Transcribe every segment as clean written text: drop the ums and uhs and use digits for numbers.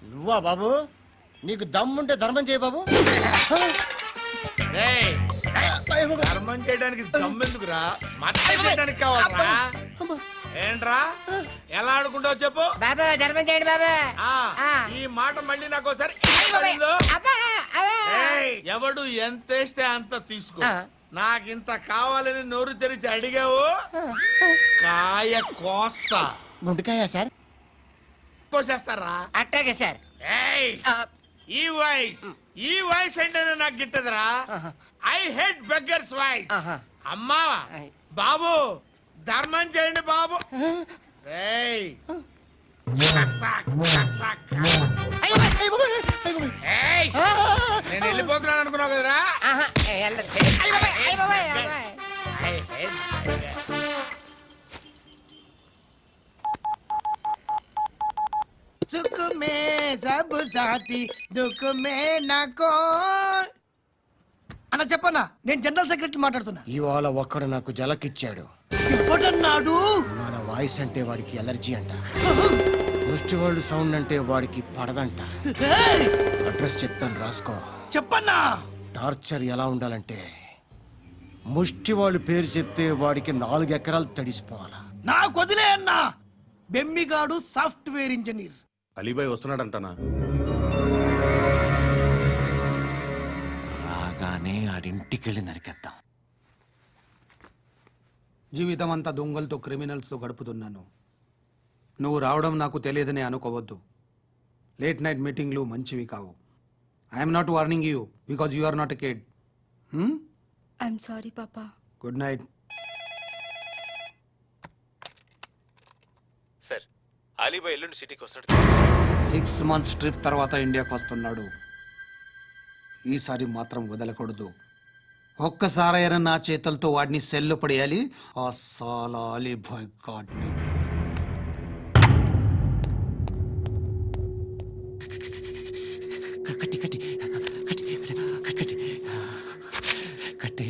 నువ్వా బాబు? నీకు దమ్ముంటే ధర్మం చేయ బాబు. రేయ్, ధర్మం చేయడానికి దమ్మెందుకురా? మతం చేయడానికి కావాలరా? ఏంట్రా ఎలా ఆడుకుంటావు చెప్పు. బాబా ధర్మం చేయండి బాబా. ఈ మాట మళ్ళీ నాకు ఒకసారి ఎవడు ఎంత వేస్తే అంత తీసుకో. నాకింత కావాలని నోరు తెరిచి అడిగావు, కాయ కోస్తా. గుండెకాయ సార్? కోసేస్తారా? అట్టాగే సార్. ఈ వాయిస్ అంటేనే నాకు గిట్టదురా. I hate beggars voice. అమ్మా బాబు ధర్మం చేయండి బాబు. నేను వెళ్ళిపోతున్నాను అనుకున్నావు కదరా. సుఖ మే సబ్ సాథీ దుఃఖ మే నాకో. అన్న చెప్పన్నా, నేను జనరల్ సెక్రటరీ మాట్లాడుతున్నా. ఇవాళ ఒక్కడు నాకు జలకిచ్చాడు. ఎవడన్నాడు? మన వాయిస్ అంటే వాడికి ఎలర్జీ అంట. ముష్టి వాళ్ళు సౌండ్ అంటే వాడికి పడదంట. అడ్రస్ చెప్తాను రాసుకో. చెప్పన్నా. టార్చర్ ఎలా ఉండాలంటే ముష్టి వాళ్ళు పేరు చెప్తే వాడికి 4 ఎకరాలు తడిసిపోవాలా. నాకు వదిలే అన్నా. బెమ్మిగాడు సాఫ్ట్వేర్ ఇంజనీర్. అలీబాయ్ వస్తున్నాడంటనా? రాగానే ఆడింటికెళ్ళి నరికేద్దాం. జీవితం అంతా దొంగలతో క్రిమినల్స్తో గడుపుతున్నాను. నువ్వు రావడం నాకు తెలియదని అనుకోవద్దు. లేట్ నైట్ మీటింగ్లు మంచివి కావు. I'm not warning you because you are not a kid. I'm sorry పాపా. Good night. సార్, అలీబాయ్ ఎల్లుండి సిటీకి వస్తాడు. 6 months ట్రిప్ తర్వాత ఇండియాకి వస్తున్నాడు. ఈసారి మాత్రం వదలకూడదు. ఒక్కసారైనా నా చేతులతో వాడిని సెల్లు పడేయాలి. ఆ సాలా అలీబాయ్ గాడ్ని. కట్టి కట్టి కట్టి కట్టి కట్టి కట్టి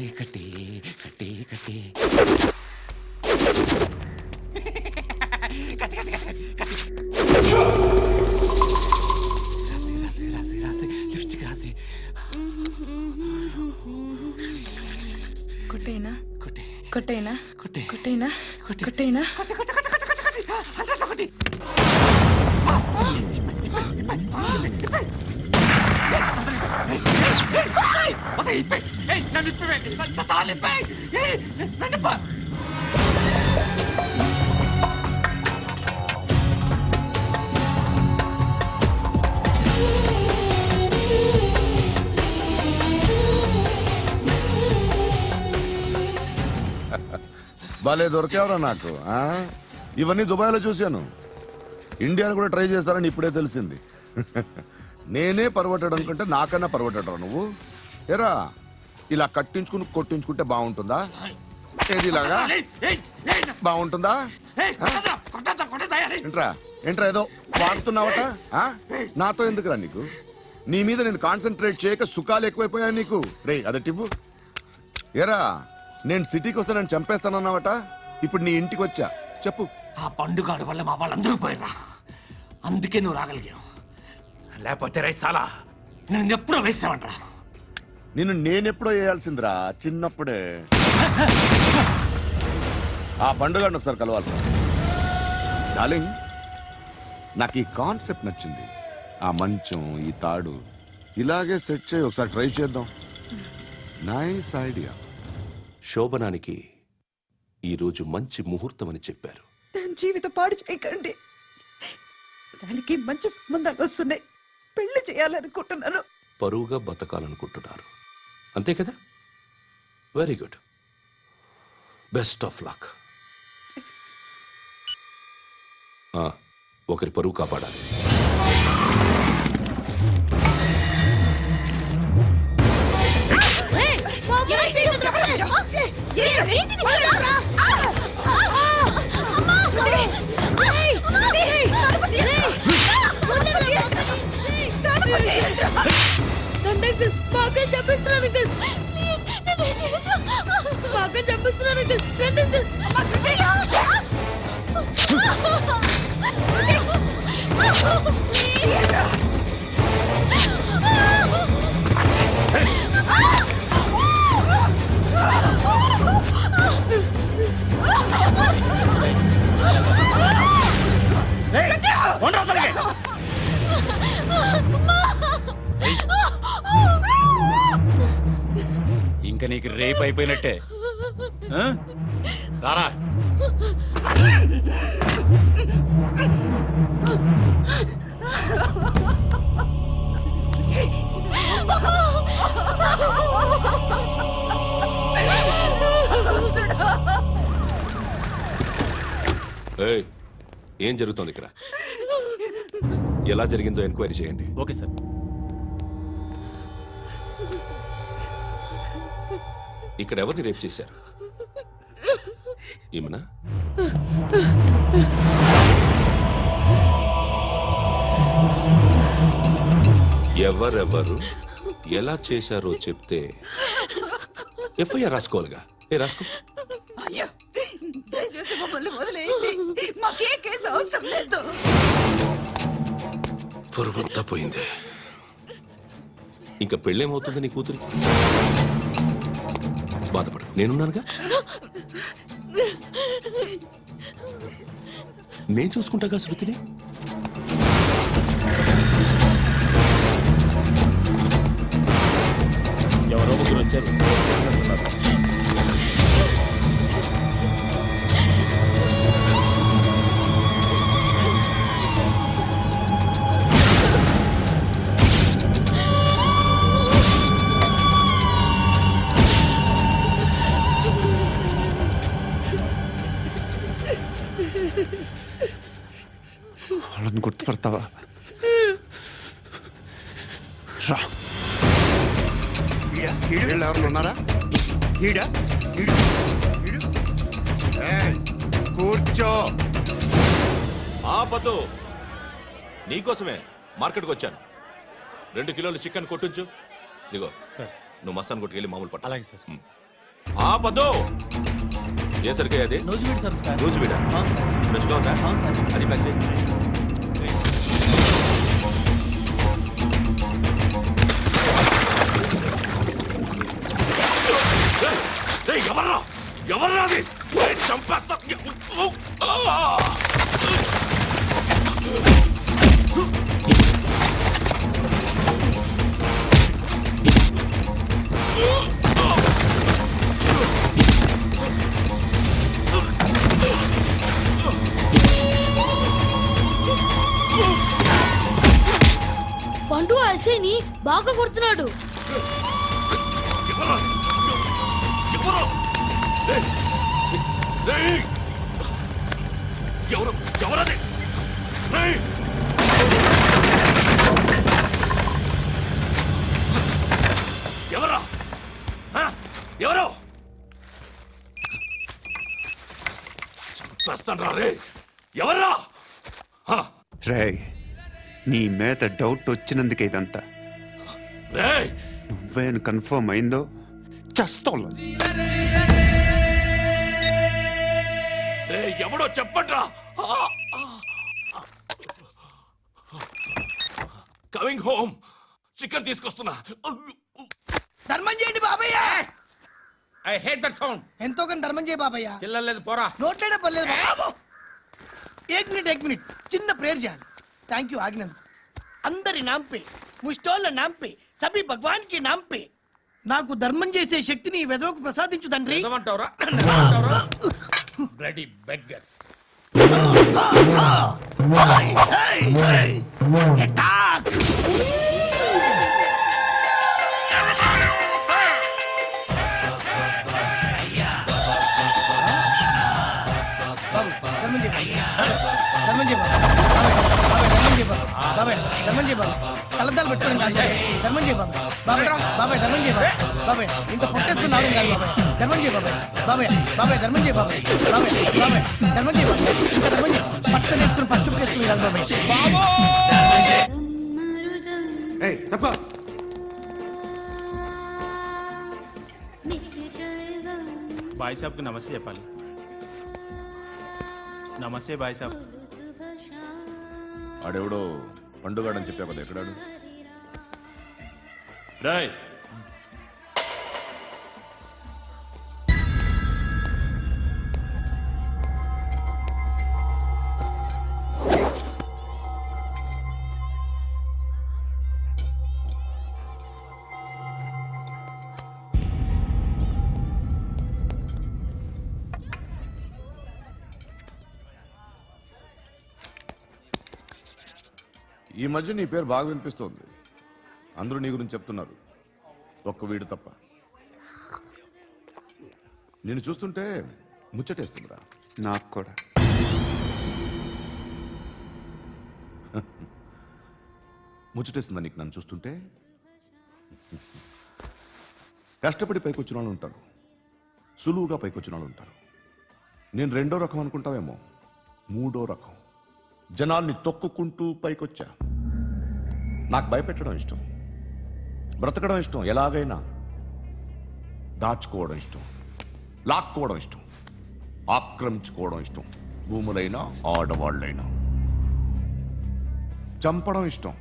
కట్టి కట్టి రాసి రాసి లిప్స్టిక్ రాసి కొట్టేనా కొట్టి కొట్టేనా కొట్టి కొట్టేనా కొట్టి కొట్టేనా కొట్టి కొట్టి కొట్టి కొట్టి కొట్టి అంతా కొట్టి. భలే దొరికేవరా నాకు. ఇవన్నీ దుబాయ్లో చూశాను. ఇండియాను కూడా ట్రై చేస్తారని ఇప్పుడే తెలిసింది. నేనే పర్వటాడు అనుకుంటే నాకన్నా పర్వటాడు నువ్వు. ఎరా ఇలా కట్టించుకుని కొట్టించుకుంటే బాగుంటుందా? ఏది ఇలాగా బాగుంటుందా? ఏంట్రా ఏంట్రా ఏదో వాడుతున్నావట? నాతో ఎందుకురా నీకు? నీ మీద నేను కాన్సన్ట్రేట్ చేయక సుఖాలు ఎక్కువైపోయా నీకు. రే అదటివ్వు. ఎరా నేను సిటీకి వస్తానని చంపేస్తానన్నావట. ఇప్పుడు నీ ఇంటికి వచ్చా. చెప్పు. ఆ పండుగాడు వల్ల మా వాళ్ళందరూ పోయిరా. అందుకే నువ్వు రాగలిగావు. లేకపోతే రైట్ చాలా నేను ఎప్పుడో వేసామంట్రా. నిన్ను నేనెప్పుడో వేయాల్సిందిరా చిన్నప్పుడే. ఆ పండుగను ఒకసారి కలవాలి డార్లింగ్. నాకు ఈ కాన్సెప్ట్ నచ్చింది. ఆ మంచం ఈ తాడు ఇలాగే సెట్ చేయి. ఒకసారి ట్రై చేద్దాం. Nice idea. శోభనానికి ఈరోజు మంచి ముహూర్తం అని చెప్పారు. దాని జీవితం పాడు చేయకండి. దానికి మంచి సంబంధాలు వస్తున్నాయి. పెళ్లి చేయాలనుకుంటున్నాను. పరువుగా బతకాలనుకుంటున్నారు అంతే కదా? Very good. Best of luck. ఒకరి పరువు కాపాడాలి. బాగా చెప్పిస్తున్నాను బాగా చెప్పిస్తున్నాను ఇంకా నీకు రేపు అయిపోయినట్టే ఆ? రారా ఏయ్, ఏం జరుగుతోంది ఇక్కడ? ఎలా జరిగిందో ఎంక్వైరీ చేయండి. Okay sir. ఇక్కడ ఎవరిని రేప్ చేశారు? ఈమెనా? ఎవరెవరు ఎలా చేశారో చెప్తే ఎఫ్ఐఆర్ రాసుకోవాలిగా. రాసుకో. అయ్యో దయచేసి మమ్మల్ని వదిలేయండి, మాకే కేసు అవసరం లేదు. పొరుగంతా పోయింది. ఇంకా పెళ్ళేమవుతుంది నీ కూతురికి? బాధపడు, నేనున్నానుగా. నేను చూసుకుంటాగా శృతిని. ఎవరో ముగ్గురు వచ్చారు. వాళ్ళని గుర్తుపడతావా? రా. ఎవరు ఉన్నారా? కూర్చో. ఆపదు, నీకోసమే మార్కెట్కి వచ్చాను. 2 కిలోలు చికెన్ కొట్టించు. ఇదిగో సార్. నువ్వు మస్తాన్ కొట్టుకెళ్ళి మామూలు పట్టు. అలాగే సార్. ఆపదు. ఏ సరిగ్గా అది? నూజివీడు సార్. నూజివీడా? ఫ్రెష్గా ఉందా? అది ప్యాక్ చేయి. ఎవర్రా ఎవర్రా అది? చంపేస్తా. పండు ఐసేని బాగా కొడుతున్నాడు. ఎవరది? ఎవరా? ఎవరు? చంపేస్తాను రా రే. ఎవరా? రే, నీ మీద డౌట్ వచ్చినందుకే ఇదంతా. రే, నువ్వేం కన్ఫర్మ్ అయిందో చస్తావు. ఎవడో చెప్పండ్రా. Coming home. చికెన్ తీసుకొస్తున్నా. ధర్మం చేయండి బాబయ్య. I hate that sound. ఎంతో కానీ ధర్మం చేయ బాబయ్య. చిల్లలేదు పోరా. నోట్లేడే పర్లేదు బాబు. ఏక్ మినిట్ చిన్న ప్రేయర్ చేయాలి. థ్యాంక్ యూ ఆగినందుకు. అందరి నామ్ పే, ముష్టోళ్ళ నామ్ పే, సభీ భగవాన్ కి నామ్ పే నాకు ధర్మం చేసే శక్తిని ఈ వెధవకు ప్రసాదించు తండ్రి. Bloody beggars. అటాక్. కలద్దాలు పెట్టుకోండి ధర్మం చేయ బాబాయ్. బాబాయ్ ధర్మం చేయ బాబాయ్. ఇంత పుట్టేసుకున్నావు కాదు బాబాయ్. ధర్మం చేయ బాబాయ్. బాబాయ్ ధర్మం చేయ బాబాయ్. ధర్మం చేయ ఇంకా ధర్మం చేయ. పట్టు వేసుకుని పచ్చుకు వేసుకుని కాదు బాబాయ్. బాయ్ సాబ్కి నమస్తే చెప్పాలి. నమస్తే బాయ్ సాబ్. ఆడెవడో పండుగాడని చెప్పా కదా, ఎక్కడాడు? రాయ్ ఈ మధ్య నీ పేరు బాగా వినిపిస్తోంది. అందరూ నీ గురించి చెప్తున్నారు, ఒక్క వీడు తప్ప. నేను చూస్తుంటే ముచ్చటేస్తుందిరా. నాకు కూడా. ముచ్చటేస్తుందా నీకు నన్ను చూస్తుంటే? కష్టపడి పైకి వచ్చిన వాళ్ళు ఉంటారు, సులువుగా పైకి వచ్చిన వాళ్ళు ఉంటారు. నేను రెండో రకం అనుకుంటావేమో, మూడో రకం. జనాల్ని తొక్కుకుంటూ పైకొచ్చా. నాకు భయపెట్టడం ఇష్టం, బ్రతకడం ఇష్టం, ఎలాగైనా దాచుకోవడం ఇష్టం, లాక్కోవడం ఇష్టం, ఆక్రమించుకోవడం ఇష్టం. భూములైనా ఆడవాళ్ళైనా చంపడం ఇష్టం,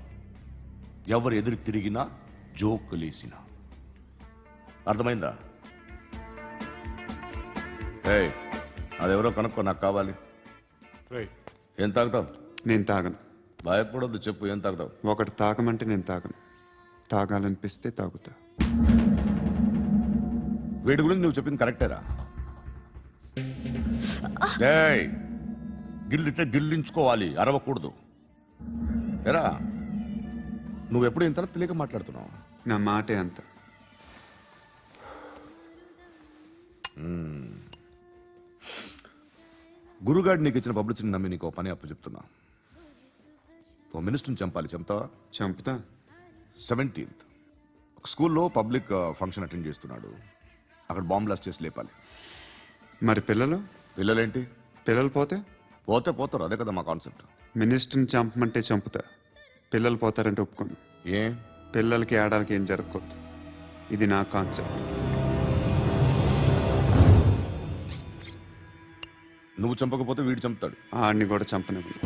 ఎవరు ఎదురు తిరిగినా జోకులేసినా. అర్థమైందా? ఏయ్, అదెవరో కనుక్కో, నాకు కావాలి. ఏం తాగుతావు? నేను తాగను. భయపడొద్దు, చెప్పు ఏం తాగుతావు? ఒకటి తాగమంటే నేను తాగను. తాగాలనిపిస్తే తాగుతా. వీడి గురించి నువ్వు చెప్పింది కరెక్టేరా? ఏయ్, గిల్లితే గిల్లించుకోవాలి, అరవకూడదు. ఎరా, నువ్వెప్పుడు ఇంత తెలియక మాట్లాడుతున్నావు? నా మాటే అంత. గురుగాడు నీకు ఇచ్చిన పబ్లిసిటీని నమ్మి నీకు ఓ పని అప్పు చెప్తున్నా. ఓ మినిస్టర్ని చంపాలి, చంపుతావా? చంపుతా. 17th ఒక స్కూల్లో పబ్లిక్ ఫంక్షన్ అటెండ్ చేస్తున్నాడు. అక్కడ బాంబ్ బ్లాస్ట్ చేసి లేపాలి. మరి పిల్లలు? పిల్లలేంటి? పిల్లలు పోతే? పోతే పోతారు, అదే కదా మా కాన్సెప్ట్. మినిస్టర్ని చంపమంటే చంపుతా, పిల్లలు పోతారంటే ఒప్పుకోను. ఏ? పిల్లలకి ఆడాలకి ఏం జరగకూడదు. ఇది నా కాన్సెప్ట్. నువ్వు చంపకపోతే వీడు చంపుతాడు. ఆడిని కూడా చంపనివ్వను.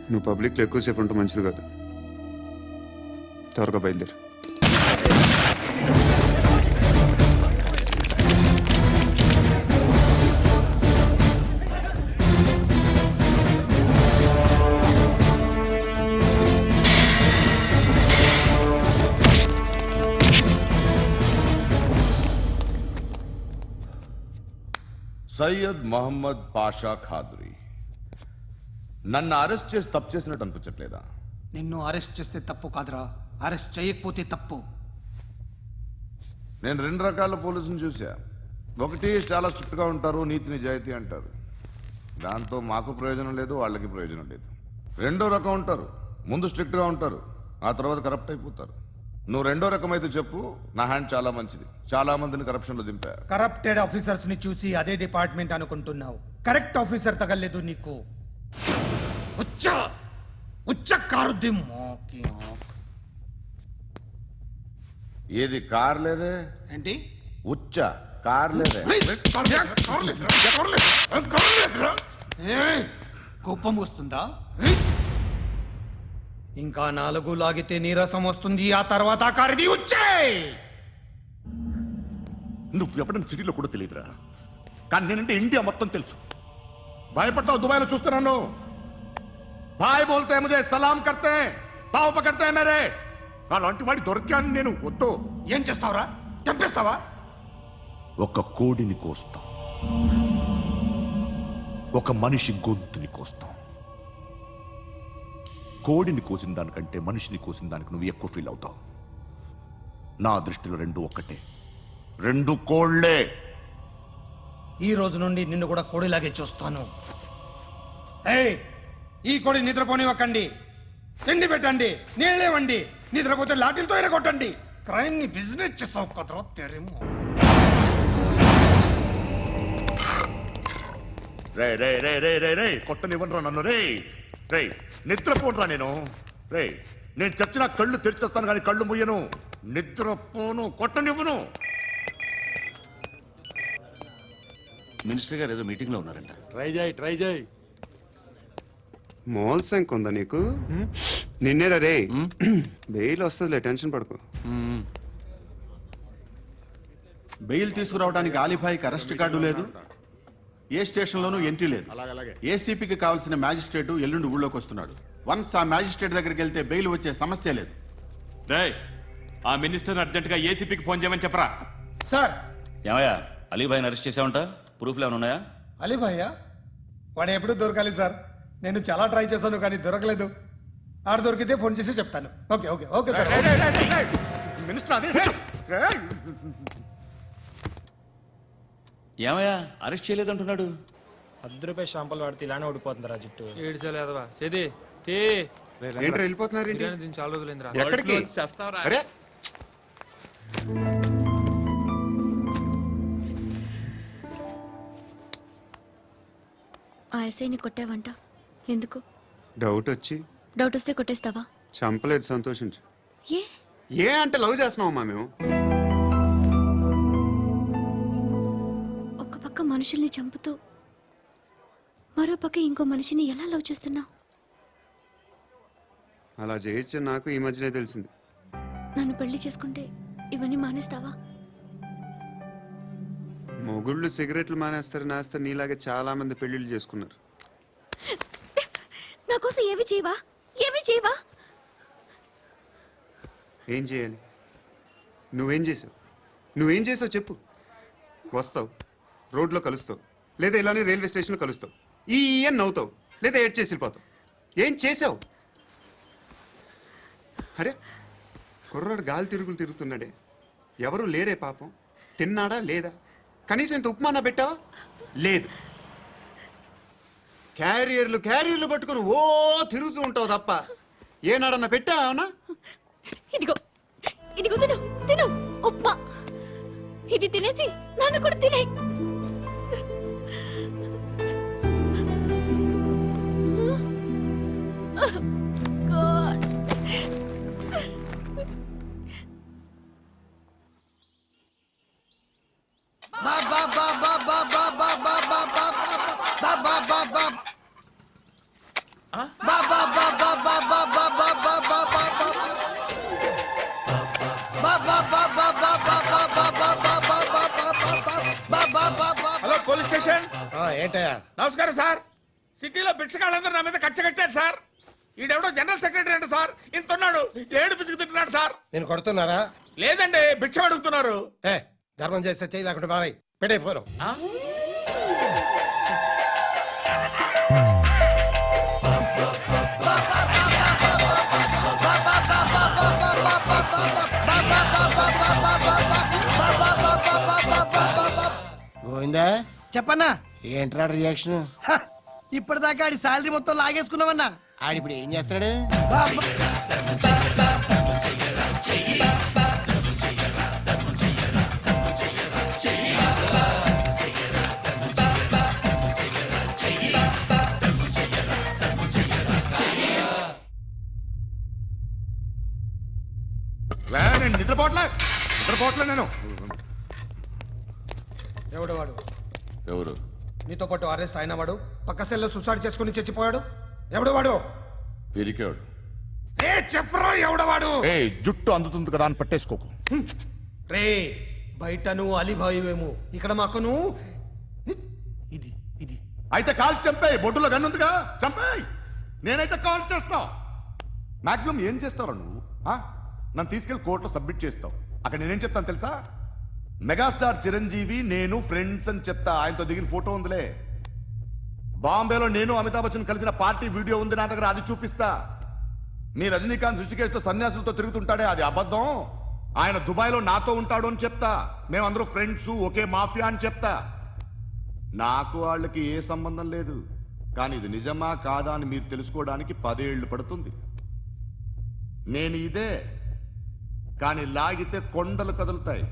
నువ్వు పబ్లిక్లో ఎక్కువసేపు ఉంటే మంచిది కాదు. త్వరగా బయలుదేరు. సయ్యద్ మహమ్మద్ పాషా ఖాద్రీ నన్ను అరెస్ట్ చేసి తప్పు చేసినట్టు అనిపించట్లేదా? నిన్ను అరెస్ట్ చేస్తే తప్పు కాదురా, అరెస్ట్ చేయకపోతే తప్పు. నేను రెండు రకాల పోలీసుని చూసా. ఒకటి చాలా స్ట్రిక్ట్గా ఉంటారు, నీతి నిజాయితీ అంటారు, దాంతో మాకు ప్రయోజనం లేదు, వాళ్ళకి ప్రయోజనం లేదు. రెండో రకం ఉంటారు, ముందు స్ట్రిక్ట్గా ఉంటారు, ఆ తర్వాత కరప్ట్ అయిపోతారు. నువ్వు రెండో రకం అయితే చెప్పు, నా హ్యాండ్ చాలా మంచిది, చాలా మందిని కరప్షన్లో దింపా. కరప్టెడ్ ఆఫీసర్స్ ని చూసి అదే డిపార్ట్మెంట్ అనుకుంటున్నావు. కరెక్ట్ ఆఫీసర్ తగలేదు నీకు. ఏది కార్ లేదే? ఏంటి? ఉచ్చ కార్ లేదే? కోపం వస్తుందా? ఇంకా 4 లాగితే నీరసం వస్తుంది, ఆ తర్వాత కారిది వచ్చే. నువ్వు ఎప్పుడైనా సిటీలో కూడా తెలియదురా, కానీ నేనంటే ఇండియా మొత్తం తెలుసు. భయపడతావు? దుబాయ్లో చూస్తున్నాను. భాయ్ బోల్తే ముజే సలాం కర్తే, పావు పకర్తే మేరే. అలాంటి వాడి దొరికాను నేను. వద్దు. ఏం చేస్తావురా? చంపేస్తావా? ఒక కోడిని కోస్తాం, ఒక మనిషి గొంతుని కోస్తాం. కోడిని కోసిన దానికంటే మనిషిని కోసిన దానికి నువ్వు ఎక్కువ ఫీల్ అవుతావు. నా దృష్టిలో రెండు ఒక్కటే, రెండు కోళ్లే. ఈ రోజు నుండి నిన్ను కూడా కోడిలాగే చూస్తాను. ఏయ్, ఈ కోడి నిద్రపోనివ్వకండి. తిండి పెట్టండి, నీళ్ళేవండి. నిద్రపోతే లాఠీలతో ఎరగొట్టండి. క్రైమ్ ని బిజినెస్ చేసావు కదరా తెరేమో. రే రే రే రే రే రే కొట్టనివ్వనరా నన్ను. రే రే నిద్రపోనరా నేను. రే నేను చచ్చిన కళ్ళు తెరిచేస్తాను కానీ కళ్ళు ముయ్యను. నిద్రపోను, కొట్టనివ్వను. మినిస్టర్ గారు ఏదో మీటింగ్ లో ఉన్నారంట. ట్రై చేయి మోల్ సంక్ ఉందా నీకు? నిన్నేరా రే. బెయిల్ వస్తుందిలే, టెన్షన్ పడుకో. బెయిల్ తీసుకురావడానికి ఆలిభాయికి అరెస్ట్ కార్డు లేదు, ఏ స్టేషన్లోనూ ఎంట్రీ లేదు. ఏసీపీకి కావాల్సిన మ్యాజిస్ట్రేటు ఎల్లుండి ఊళ్ళోకి వస్తున్నాడు. వన్స్ ఆ మ్యాజిస్ట్రేట్ దగ్గరికి వెళ్తే బెయిల్ వచ్చే సమస్య లేదు. ఆ మినిస్టర్ అర్జెంట్ గా ఏసీపీకి ఫోన్ చేయమని చెప్పరా. సార్ ఏమయ్యా అలీభాయిని అరెస్ట్ చేసావంట? ప్రూఫ్లు ఏమైనా ఉన్నాయా? అలీభయ్యా వాడు ఎప్పుడు దొరకాలి సార్. నేను చాలా ట్రై చేశాను కానీ దొరకలేదు. ఆడ దొరికితే ఫోన్ చేసి చెప్తాను. Okay okay okay sir. ఏమయ్యా అరెస్ట్ చేయలేదంటున్నాడు? ₹10 షాంపులు వాడితే ఇలానే ఓడిపోతుంది రా జుట్టు. ఏంట్రా వెళ్ళిపోతున్నారు ఏంటి? చాలా రోజులైందిరా. ఎక్కడికి? అరే ఆ ఎస్ఐని కొట్టావంట, ఎందుకు? డౌట్ వచ్చి. డౌట్ వస్తే కొట్టేస్తావా? చంపలేదు, సంతోషించు. ఏ ఏ అంటే లవ్ చేస్తున్నావమ్మా మేము. ఒక పక్క మనుషుల్ని చంపుతూ మరో పక్క ఇంకో మనిషిని ఎలా లవ్ చేస్తున్నావు? అలా చేయొచ్చు నాకు ఈ మధ్యనే తెలిసింది. నన్ను పెళ్లి చేసుకుంటే ఇవన్నీ మానేస్తావా? మొగుళ్ళు సిగరెట్లు మానేస్తారు, నాస్తారు. నీలాగే చాలా మంది పెళ్లిళ్ళు చేసుకున్నారు. నా కోసం ఏమి చేయవా? ఏమి చేయవా? ఏం చేయాలి? నువ్వేం చేసావు? నువ్వేం చేసావు చెప్పు. వస్తావు, రోడ్లో కలుస్తావు, లేదా ఇలానే రైల్వే స్టేషన్లో కలుస్తావు. ఈ అని నవ్వుతావు, లేదా ఏడ్ చేసి వెళ్ళిపోతావు. ఏం చేసావు? అరే కుర్రాడు గాలి తిరుగులు తిరుగుతున్నాడే, ఎవరు లేరే పాపం. తిన్నాడా లేదా? కనీసం ఇంత ఉప్మానా పెట్టావా? లేదు. క్యారియర్లు పట్టుకుని ఓ తిరుగుతూ ఉంటావు తప్ప ఏనాడన్నా పెట్టావా? ఇదిగో ఇదిగో తిను తిను ఉప్మా. ఇది తినేసి నన్ను కూడా తినే. Hello police station. ఏంటయ్యా? నమస్కారం సార్. సిటీలో భిక్షగాళ్ళందరూ నా మీద కక్ష కట్టారు సార్. ఈడెవడో జనరల్ సెక్రటరీ అంట సార్. ఇంత ఉన్నాడు, ఏడు పిచ్చుకు తింటున్నాడు సార్. నేను కొడుతున్నారా? లేదండి, భిక్ష అడుగుతున్నారు. ధర్మం చేస్తే చేయి, లేకుండా బాగా పెట్టే ఫోను. గోవిందా చెప్పన్నా. ఏంట్రా రియాక్షన్? ఇప్పటిదాకా ఆడి శాలరీ మొత్తం లాగేసుకున్నావన్నా. ఆడిప్పుడు ఏం చేస్తున్నాడు? నేను నిద్రపోవట్లే నేను. ఎవడు వాడు? ఎవరు? నీతో పాటు అరెస్ట్ అయిన వాడు, పక్క సెల్లో సూసైడ్ చేసుకుని చచ్చిపోయాడు. ఎవడు వాడు? పిరికాడు. చెప్పరా ఎవడవాడు? జుట్టు అందుతుంది కదా అని పట్టేసుకోకు. రే బయట నువ్వు అలీభాయివేమో, ఇక్కడ మాకు నువ్వు ఇది ఇది. అయితే కాల్ చంపేయి. బొడ్డులో గన్నుందిగా, చంపేయి. నేనైతే కాల్ చేస్తా. మాక్సిమం ఏం చేస్తావు నువ్వు? నన్ను తీసుకెళ్లి కోర్టులో సబ్మిట్ చేస్తావు. అక్కడ నేనేం చెప్తాను తెలుసా? మెగాస్టార్ చిరంజీవి నేను ఫ్రెండ్స్ అని చెప్తా. ఆయనతో దిగిన ఫోటో ఉందిలే. బాంబేలో నేను అమితాబ్ బచ్చన్ కలిసిన పార్టీ వీడియో ఉంది నా దగ్గర, అది చూపిస్తా. మీ రజనీకాంత్ ఋషికేశ్తో సన్యాసులతో తిరుగుతుంటాడే, అది అబద్ధం. ఆయన దుబాయ్లో నాతో ఉంటాడు అని చెప్తా. మేమందరూ ఫ్రెండ్స్, ఒకే మాఫియా అని చెప్తా. నాకు వాళ్ళకి ఏ సంబంధం లేదు. కానీ ఇది నిజమా కాదా అని మీరు తెలుసుకోవడానికి 10 ఏళ్లు పడుతుంది. నేను ఇదే, కానీ లాగితే కొండలు కదులుతాయి.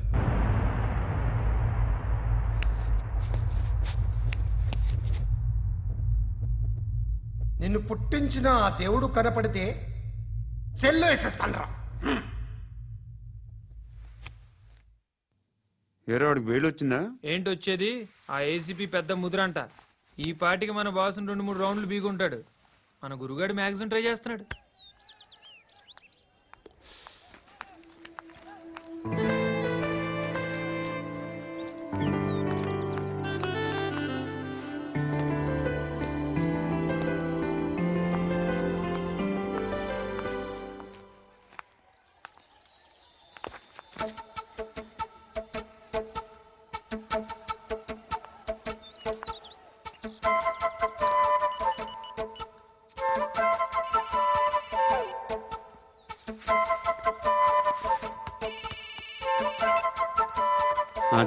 నిన్ను పుట్టించిన ఆ దేవుడు కనపడితే సెల్లో వేసేస్తాన్రా. ఏరా వాడికి బెయిల్ వచ్చిందా? ఏంటి వచ్చేది? ఆ ఏసీపీ పెద్ద ముద్రంట. ఈ పాటికి మన బాసుని 2-3 రౌండ్లు బీగుంటాడు. మన గురుగాడు మ్యాగజైన్ ట్రై చేస్తున్నాడు.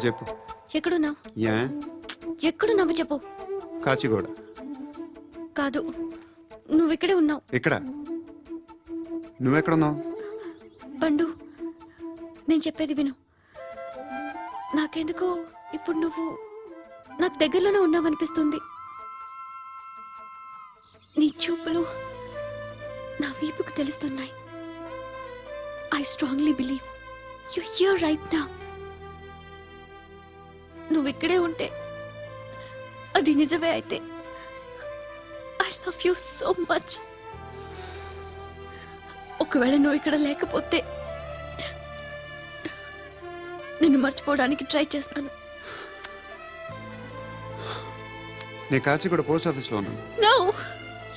చెప్పు. ఎక్కడున్నావు? యా ఎక్కడున్నావు చెప్పు. కాచిగూడ. కాదు, నువ్వు ఇక్కడే ఉన్నావు. ఎక్కడ? నువ్వెక్కడున్నావు? పండు, నేను చెప్పేది విను. నాకెందుకో ఇప్పుడు నువ్వు నాకు దగ్గరలోనే ఉన్నావనిపిస్తుంది. నీ చూపులు నా వీపుకు తెలుస్తున్నాయి. I strongly believe you here right now. నువ్వు ఇక్కడే ఉంటే అది నిజమే అయితే I love you so much. ఒకవేళ నువ్వు ఇక్కడ లేకపోతే నిన్ను మర్చిపోవడానికి ట్రై చేస్తాను. నేను కాచిగూడ పోస్ట్ ఆఫీస్లో ఉన్నాను. No,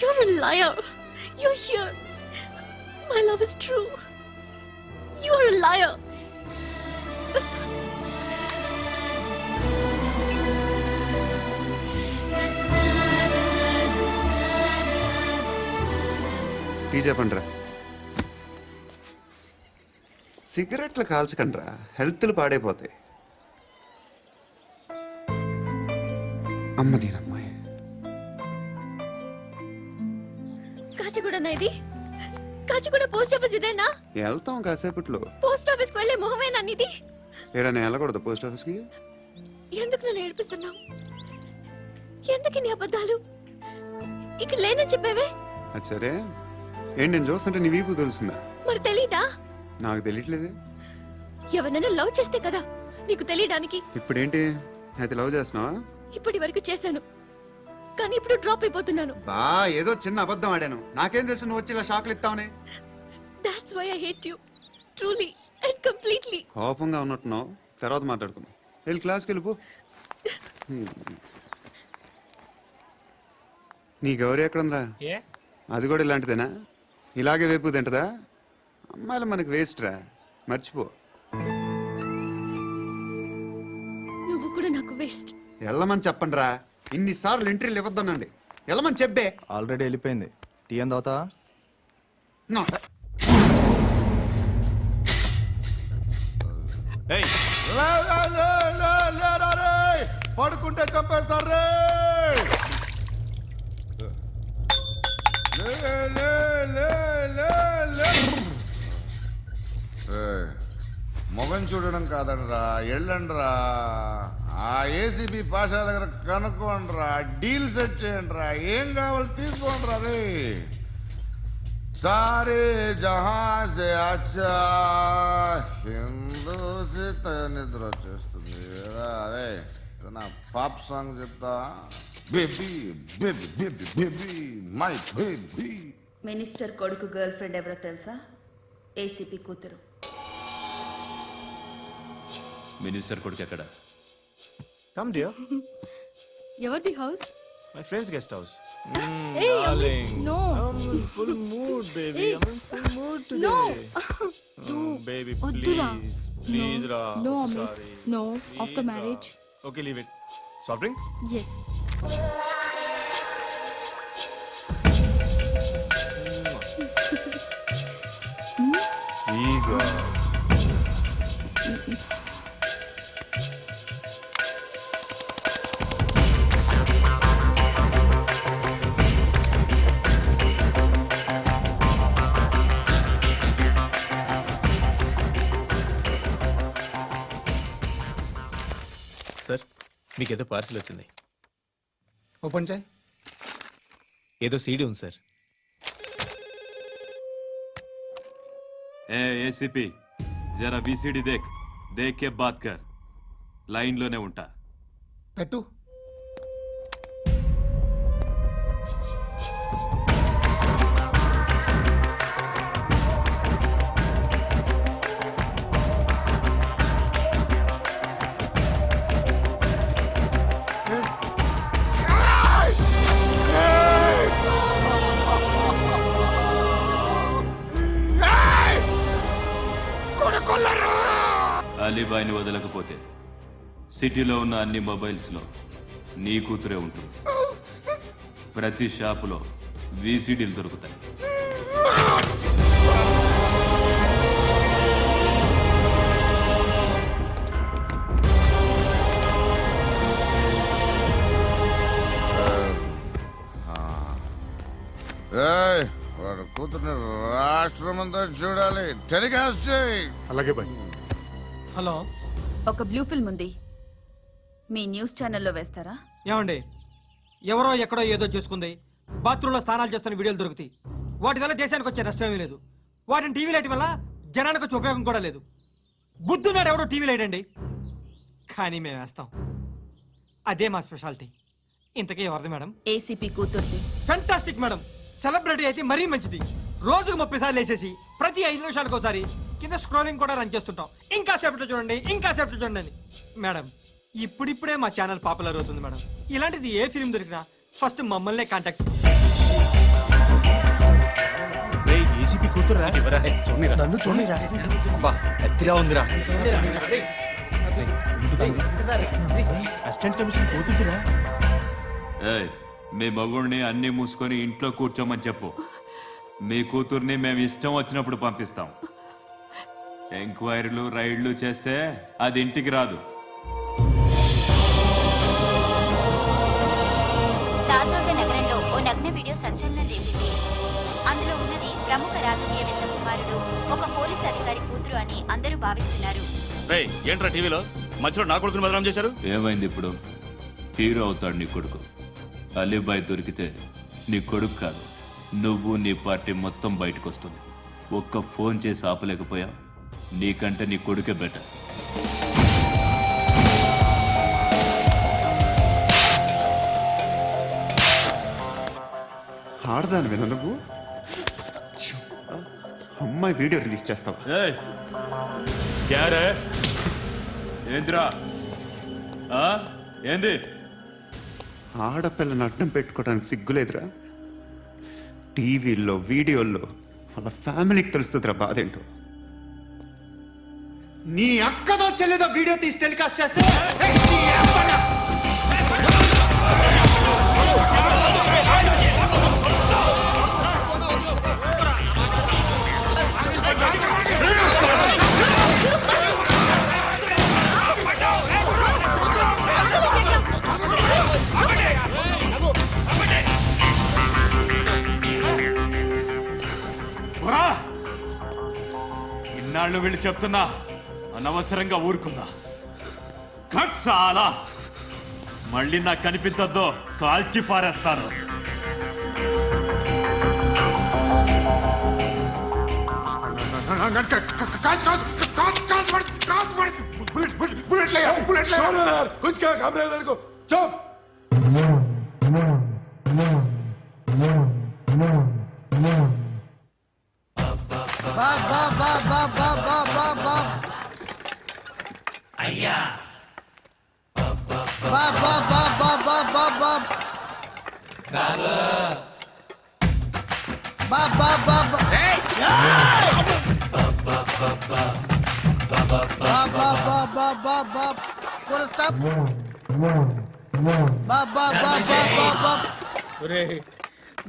you're a liar. You're here. My love is true. You're a liar. Tea చెప్పండిరా. సిగరెట్లు కాల్చకండ్రా, హెల్త్లు పాడైపోతాయి. అమ్మదీనమ్మాయి. కాచిగూడనా ఇది? కాచిగూడ పోస్ట్ ఆఫీస్ ఇదేనా? వెళ్తాం కాసేపట్లో. పోస్ట్ ఆఫీస్కి వెళ్ళే మొహమేనా నీది? ఏరా నేను వెళ్ళకూడదు పోస్ట్ ఆఫీస్కి? ఎందుకు నన్ను ఏడిపిస్తున్నావు? ఎందుకు నీ అబద్ధాలు? ఇక్కడ లేనని చెప్పేవే. అది సరే, ఏంటి నేను చూస్తుంటే నీ వీపు తెలుస్తుందా? మరి తెలీదా? నాకు తెలియట్లేదే. ఎవరైనా లవ్ చేస్తే కదా నీకు తెలియడానికి. ఇప్పుడేంటి అయితే లవ్ చేస్తున్నావా? ఇప్పటి వరకు చేశాను, కానీ ఇప్పుడు డ్రాప్ అయిపోతున్నాను. బా ఏదో చిన్న అబద్ధం ఆడాను. నాకేం తెలుసు నువ్వు వచ్చి ఇలా షాక్లు ఇస్తావని. That's why I hate you. Truly and completely. కోపంగా ఉన్నట్టున్నావు, తర్వాత మాట్లాడుకుందాం. వెళ్ళి క్లాస్కి వెళ్ళిపో. నీ గౌరీ ఎక్కడుందిరా? ఏ అది కూడా ఇలాంటిదేనా? ఇలాగే వేపు తింటదా? అమ్మాయిలు మనకి వేస్ట్ రా, మర్చిపో. నువ్వు కూడా నాకు వేస్ట్. వెళ్ళమని చెప్పండి రా. ఇన్నిసార్లు ఎంట్రీలు ఇవ్వద్దనండి. వెళ్ళమని చెప్పే. ఆల్రెడీ వెళ్ళిపోయింది. టీ ఏం తాగుతావా? నా ఏయ్, పడుకుంటే చంపేస్తారు రే. మొగం చూడడం కాదండ్రా, వెళ్ళండ్రా. ఆ ఏసీబీ పాషా దగ్గర కనుక్కోండ్రా, డీల్ సెట్ చేయండిరా, ఏం కావాలి తీసుకోండిరా రే. సారే జహాజే అచ్చా హిందూసిత నిద్ర వచ్చేస్తుంది. అరే నా పాప్ సాంగ్ చెప్తా. Baby baby baby baby my baby. Minister కొడుకు గర్ల్ ఫ్రెండ్ ఎవరో తెలుసా? ఏసీపీ కూతురు. మినిస్టర్ కొడుకు ఎక్కడ? Come dear. ఎవరిది house? My friends guest house. No. Full mood baby. I am full mood No. Baby వద్దురా. ప్లీజ్ రా. No, Amit. No. After marriage. Okay leave it. Soft drink? Yes. Ego. Sir, మీకేదో parcel వచ్చింది. Open చేయి. ఏదో CD ఉంది sir. ए ACP जरा BCD देख, देख के बात कर. లైన్లోనే ఉంటా. పెట్టు. అలీబాయిని వదలకపోతే సిటీలో ఉన్న అన్ని మొబైల్స్లో నీ కూతురే ఉంటుంది. ప్రతి షాపులో వీసీడీలు దొరుకుతాయి. ఏయ్, వాడు కూతుర్ని రాష్ట్రమంతా చూడాలి. టెలికాస్ట్ చేయి. అలాగే బాయ్. హలో, ఒక బ్లూ ఫిల్మ్ ఉంది, మీ న్యూస్ ఛానల్లో వేస్తారా? ఏమండి, ఎవరో ఎక్కడో ఏదో చేసుకుంది, బాత్రూంలో స్నానాలు చేస్తున్న వీడియోలు దొరుకుతాయి. వాటి వల్ల దేశానికి వచ్చే నష్టమేమీ లేదు. వాటిని టీవీ లైట్ వల్ల జనానికి వచ్చే ఉపయోగం కూడా లేదు. బుద్ధున్నాడు ఎవడో టీవీ లైట్ అండి, కానీ మేము వేస్తాం. అదే మా స్పెషాలిటీ. ఇంతకీ ఎవరిది మేడం? ఏసీపీ కూతుర్ది. Fantastic madam. సెలబ్రిటీ అయితే మరీ మంచిది. రోజుకు 30 సార్లు వేసేసి ప్రతి 5 నిమిషాలకు ఒకసారి కింద స్క్రోలింగ్ కూడా రన్ చేస్తుంటాం. ఇంకా సేపట్లో చూడండి, ఇంకా సేపట్లో చూడండి అని. మేడం, ఇప్పుడిప్పుడే మా ఛానల్ పాపులర్ అవుతుంది మేడం. ఇలాంటిది ఏ ఫిల్మ్ దొరికినా ఫస్ట్ మమ్మల్నే కాంటాక్ట్. ఏసీపీ కూతురా? నన్ను చూడరా, ఎత్తిగా ఉందిరా. అసిస్టెంట్ కమిషన్ కూతురా? ఏయ్, మీ మగుడిని అన్ని మూసుకొని ఇంట్లో కూర్చోమని చెప్పు. మీ కూతుర్ని మేము ఇష్టం వచ్చినప్పుడు పంపిస్తాం. ఎంక్వైరీలు రైడ్లు చేస్తే అది ఇంటికి రాదు. తాజాగా నగరంలో ఓ నగ్న వీడియో సంచలనం రేపింది. అందులో ఉన్నది ప్రముఖ రాజకీయవేత్త కుమారుడు, ఒక పోలీస్ అధికారి కూతురు అని అందరూ భావిస్తున్నారు. ఏంట్రా టీవీలో మధ్యలో నా కొడుకుని బదనాం చేశారు? ఏమైంది ఇప్పుడు? హీరో అవుతాడు నీ కొడుకు. అలీబాయ్ దొరికితే నీ కొడుకు కాదు, నువ్వు నీ పార్టీ మొత్తం బయటకు వస్తుంది. ఒక్క ఫోన్ చేసి ఆపలేకపోయా, నీకంటే నీ కొడుకే బెటర్. ఆడదాని విన నువ్వు అమ్మాయి వీడియో రిలీజ్ చేస్తావా? ఏంద్రా ఏంది? ఆడపిల్లని అడ్డం పెట్టుకోవడానికి సిగ్గులేదురా? టీవీల్లో వీడియోల్లో వాళ్ళ ఫ్యామిలీకి తెలుస్తుందిరా బాధేంటో. నీ అక్కదో చెల్లిదో వీడియో తీసి టెలికాస్ట్ చేస్తే ఇన్నాళ్ళు వీళ్ళు చెప్తున్నా అనవసరంగా ఊరుకుందా. చాలా మళ్ళీ నాకు కనిపించొద్దు, కాల్చి పారేస్తాను. అయ్యా బా బా బా బా బా బా బా బా బా బా బా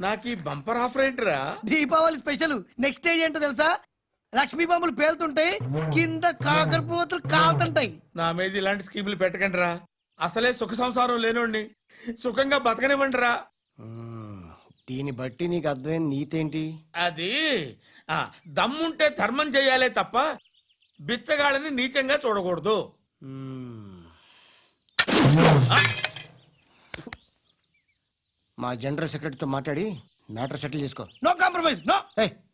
నాకు ఈ బంపర్ ఆఫర్ ఏంటిరా? దీపావళి స్పెషల్. నెక్స్ట్ స్టేజ్ ఏంటో తెలుసా? లక్ష్మీ బాంబులు పేలుతుంటాయి, కింద కాకరపువ్వులు కాలుతుంటాయి. నా మీద ఇలాంటి స్కీములు పెట్టకండి రా. అసలే సుఖ సంసారం లేనోడిని సుఖంగా బతకనివ్వండి రా. దీన్ని బట్టి నీకు అర్థమైన నీతేంటి? అది దమ్ముంటే ధర్మం చెయ్యాలే తప్ప బిచ్చగాళ్ళని నీచంగా చూడకూడదు. మా జనరల్ సెక్రటరీతో మాట్లాడి మ్యాటర్ సెటిల్ చేసుకో. No compromise, no.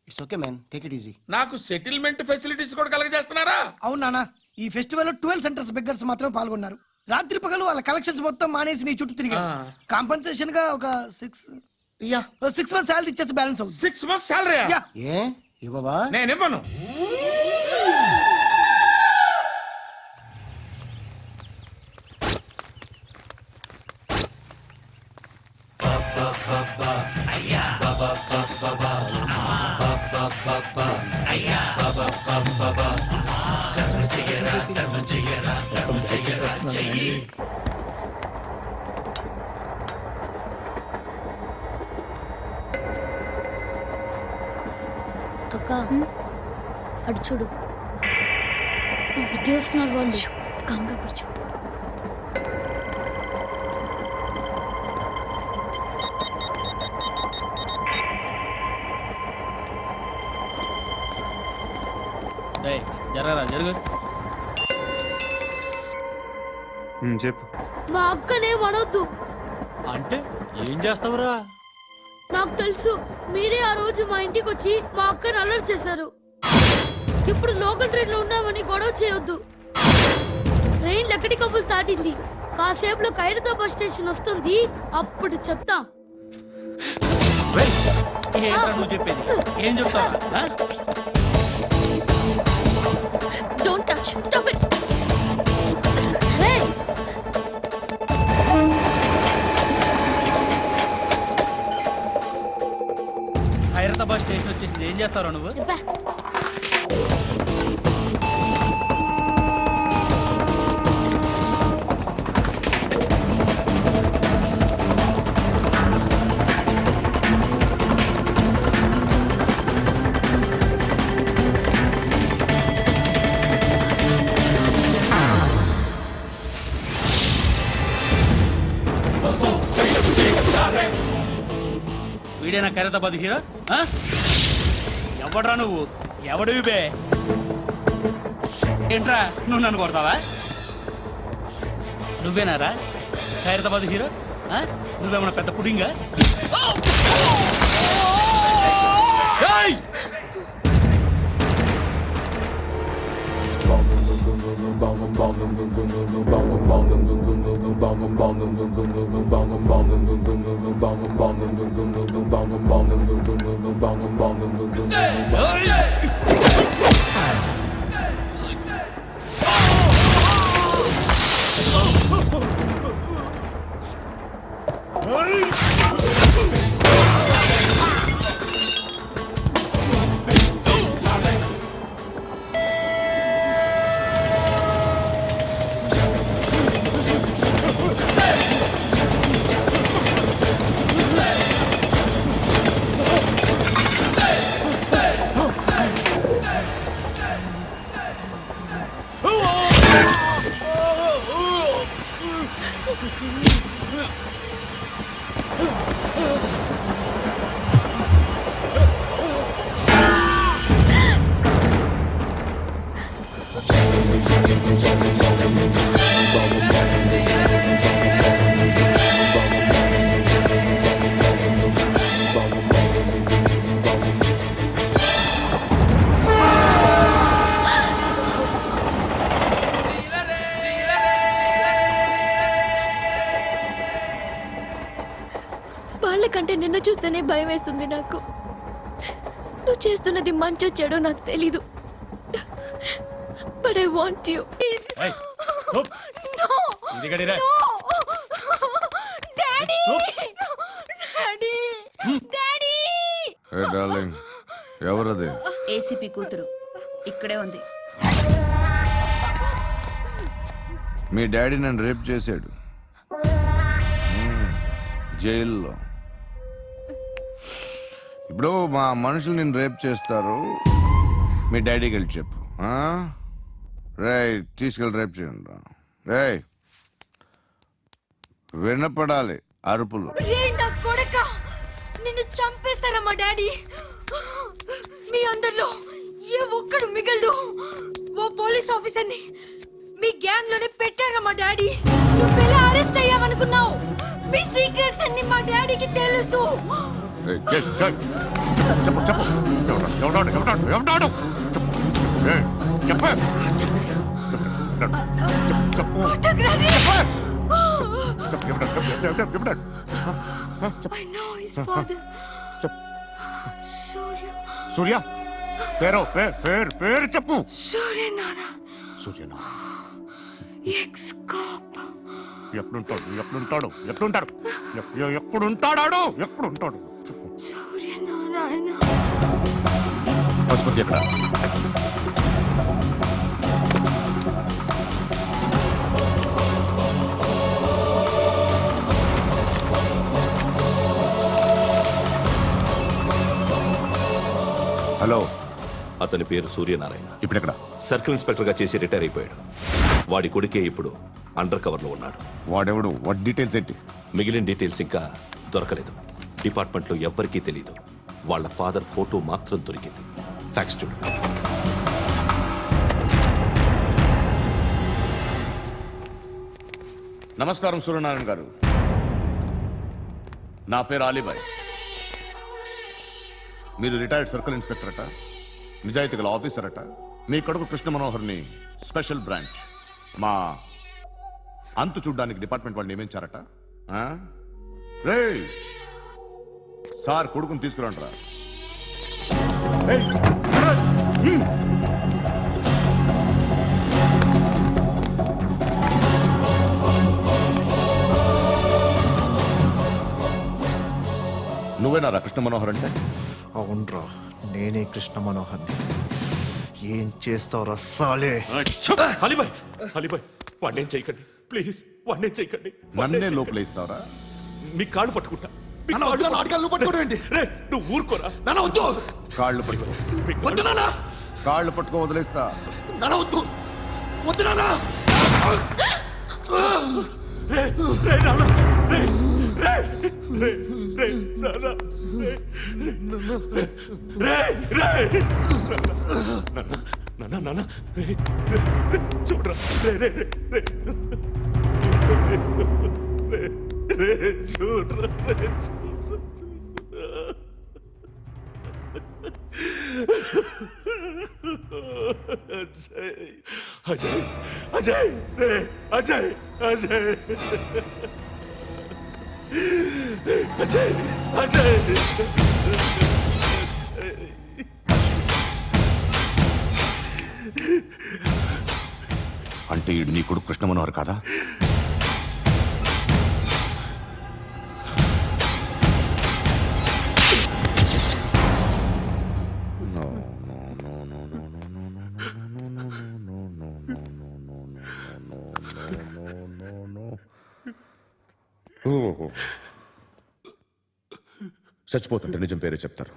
It's okay man, take it easy. నాకు సెటిల్మెంట్ ఫెసిలిటీస్ కూడా కలగజేస్తున్నారా? అవును నాన్న, ఈ ఫెస్టివల్ 12 సెంటర్స్ బెగ్గర్స్ మాత్రం పాల్గొన్నారు. రాత్రి పగలు వాళ్ళ కలెక్షన్స్ మొత్తం మానేసి నీ చుట్టూ తిరిగారు. కాంపన్సేషన్ గా ఒక 6 మంత్స్ సాలరీ ఇచ్చేసి బ్యాలెన్స్ అవుతుంది. 6 months salary Yeah. ఏ ఇవ్వవా? నేను ఇవ్వను. అక్క అటు చూడు ఇటు వస్తున్నారు వాళ్ళు. కాంగా కూర్చో. జరగరా జరుగు. చెప్పు. మా అక్కనే వడొద్దు. అంటే ఏం చేస్తావురా? నాకు తెలుసు, మీరే ఆ రోజు మా ఇంటికి వచ్చి మా అక్కని అలర్ట్ చేశారు. ఇప్పుడు లోకల్ ట్రైన్ లో ఉన్నామని గొడవ చేయొద్దు. ట్రైన్ లక్కడి కప్పులు దాటింది. కాసేపులో ఖైరతాబాద్ స్టేషన్ వస్తుంది, అప్పుడు చెప్తా. నువ్వు చెప్పేది ఏం చెప్తావా? Don't touch. Stop it. Khairatabad station వచ్చేసింది, ఏం చేస్తావు నువ్వు? వీడేనా ఖైరతాబాద్ హీరో? ఎవడ్రా నువ్వు? ఎవడివి బే? ఏంట్రా నువ్వు నన్ను కొడతావా? నువ్వేనారా ఖైరతాబాద్ హీరో? నువ్వేమన్నా పెద్ద పుడింగా? వాళ్ళకంటే నిన్ను చూస్తేనే భయం వేస్తుంది నాకు. నువ్వు చేస్తున్నది మంచో చెడో నాకు తెలీదు. But I want you. ఎవరది? ఏసీపీ కూతురు ఇక్కడే ఉంది. మీ డాడీ నన్ను రేప్ చేశాడు జైల్లో. ఇప్పుడు మా మనుషులు నిన్ను రేప్ చేస్తారు, మీ డాడీకి వెళ్ళి చెప్పు. రే తీసుకెళ్ళి రేప్ చేయండి. రే వినపడాలి అరుపులు. నిన్ను చంపేస్తారా మా డాడీ? మీ అందరిలో ఏ ఒక్కడు మిగలడు. ఓ పోలీస్ ఆఫీసర్ని మీ గ్యాంగ్ లోనే పెట్టారా మా డాడీ? నువ్వెలా అరెస్ట్ అయ్యావనుకున్నావు? మీ సీక్రెట్స్ అన్ని మా డాడీకి తెలుసు. చెప్పు ఎవడాడు? I know his father. చెప్పు. Surya. సూర్య పేరు చెప్పు. Surya Nana. సూర్యనా Ex-cop. ఎప్పుడుంటాడు చెప్పు. Surya Narayana. పశుపతి ఎక్కడ? హలో, అతని పేరు సూర్యనారాయణ. ఇప్పుడు ఎక్కడ? సర్కిల్ ఇన్స్పెక్టర్ గా చేసి రిటైర్ అయిపోయాడు. వాడి కొడుకే ఇప్పుడు అండర్ కవర్ లో ఉన్నాడు. వాడెవడు? వాట్ డీటెయిల్స్ ఏంటి? మిగిలిన డీటెయిల్స్ ఇంకా దొరకలేదు. డిపార్ట్మెంట్ లో ఎవ్వరికీ తెలియదు. వాళ్ళ ఫాదర్ ఫోటో మాత్రం దొరికింది. ఫ్యాక్స్ చూడు. నమస్కారం సూర్యనారాయణ గారు. నా పేరు అలీబాయ్. మీరు రిటైర్డ్ సర్కిల్ ఇన్స్పెక్టర్ అట, నిజాయితీ గల ఆఫీసర్ అట. మీ కొడుకు కృష్ణ మనోహర్ని స్పెషల్ బ్రాంచ్ మా అంతు చూడ్డానికి డిపార్ట్మెంట్ వాళ్ళు నియమించారట. రే సార్, కొడుకుని తీసుకురంటారా? నువ్వేనారా కృష్ణ మనోహర్ అంటే? అవునరా, నేనే కృష్ణ మనోహర్ని. ఏం చేస్తావురా సాలే? అలీబాయ్, అలీబాయ్, వాడినేం చేయకండి ప్లీజ్, వాడినేం చేయకండి. నన్నే లోపల ఇస్తావరా? మీ కాళ్ళు పట్టుకుంటా. రే, నువ్వు ఊరుకోరా. కాళ్ళు పట్టుకో. కాళ్ళు పట్టుకో, వదిలేస్తా. రే, రే, నాన్న, రే, రే, రే, రే, నాన్న, రే, రే, రే, నాన్న, నాన్న, రే, రే, రే, చూడరా, రే, రే, రే, రే, రే, రే, చూడరా, రే, అజయ్, అజయ్, అజయ్, రే, అజయ్, అజయ్, అజయ్, అజయ్, అంటే ఈడు నీ కొడుకు కృష్ణ మనోహర్ కాదా? చచ్చిపోతుంటే నిజం పేరే చెప్తారు.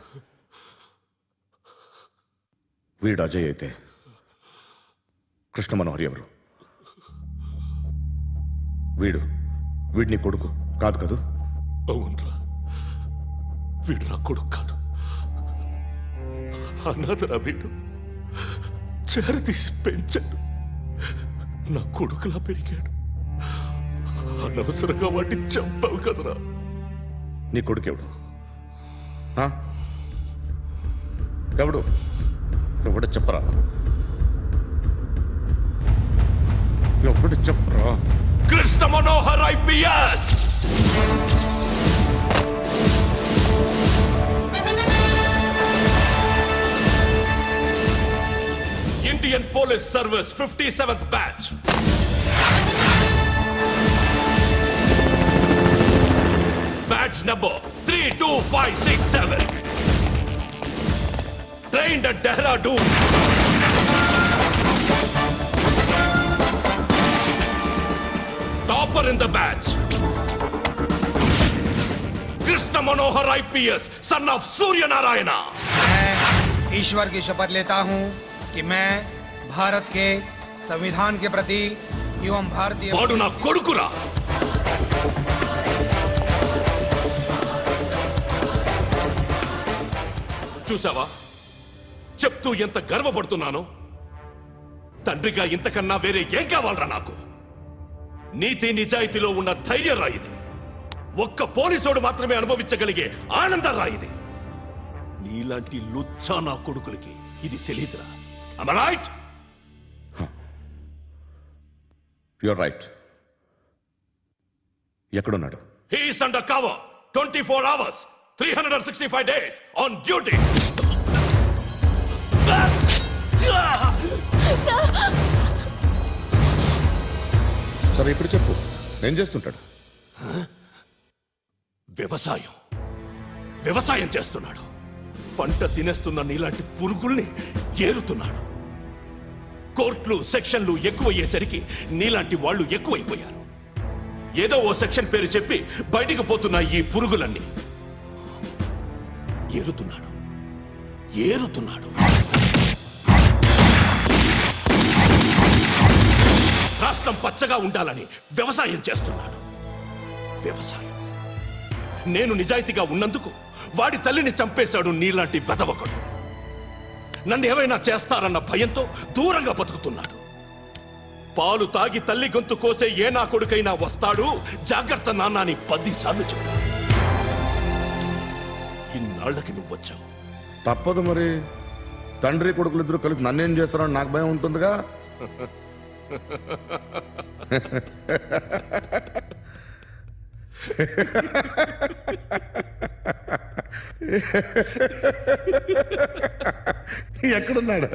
వీడు అజయ్ అయితే కృష్ణ మనోహర్ ఎవరు? వీడిని కొడుకు కాదు కదూ? అవునరా, వీడు నా కొడుకు కాదు. అనాథరా వీడు. చేరతీసి పెంచాడు. నా కొడుకులా పెరిగాడు. అనవసరంగా వాడిని చంపావు కదరా. నీ కొడుకెవడు? ఎవడు? ఎవడు చెప్పరా? ఎవడు చెప్పరా? Krishna Manohar IPS. Indian police service 57th batch. Badge number 32567. Trained at Dehradun. Topper in the batch. Krishna Manohar IPS, son of Surya Narayana. मैं ईश्वर की शपथ लेता हूँ कि मैं भारत के संविधान के प्रति एवं भारतीय వాడు నా కొడుకురా. చూసావా, చెప్తూ ఎంత గర్వపడుతున్నానో. తండ్రిగా ఇంతకన్నా వేరే ఏం కావాలరా నాకు? నీతి నిజాయితీలో ఉన్న ధైర్యం రాయిది. ఒక్క పోలీసోడు మాత్రమే అనుభవించగలిగే ఆనందం రాయిది. నీలాంటి లుచ్చా నా కొడుకులకి ఇది తెలియదురా. Am I right? You're right. ఎక్కడున్నాడు? He is under cover 24 hours, 365 days on duty. సరే ఇప్పుడు చెప్పు, ఏం చేస్తుంటాడు? వ్యవసాయం చేస్తున్నాడు. పంట తినేస్తున్న నీలాంటి పురుగుల్ని ఏరుతున్నాడు. కోర్టులు సెక్షన్లు ఎక్కువయ్యేసరికి నీలాంటి వాళ్ళు ఎక్కువైపోయారు. ఏదో ఓ సెక్షన్ పేరు చెప్పి బయటికి పోతున్న ఈ పురుగులన్నీ ఏరుతున్నాడు. రాష్ట్రం పచ్చగా ఉండాలని వ్యవసాయం చేస్తున్నాడు. నేను నిజాయితీగా ఉన్నందుకు వాడి తల్లిని చంపేశాడు నీలాంటి వెధవకుడు. నన్ను ఏమైనా చేస్తారన్న భయంతో దూరంగా బతుకుతున్నాడు. పాలు తాగి తల్లి గొంతు కోసే ఏ నా కొడుకైనా వస్తాడు, జాగ్రత్త నాన్న అని 10 సార్లు చెప్పాడు. ఇన్నాళ్ళకి నువ్వు వచ్చావు. తప్పదు మరి, తండ్రి కొడుకులు ఇద్దరు కలిసి నన్నేం చేస్తారని నాకు భయం ఉంటుందిగా. ఎక్కడున్నాడు?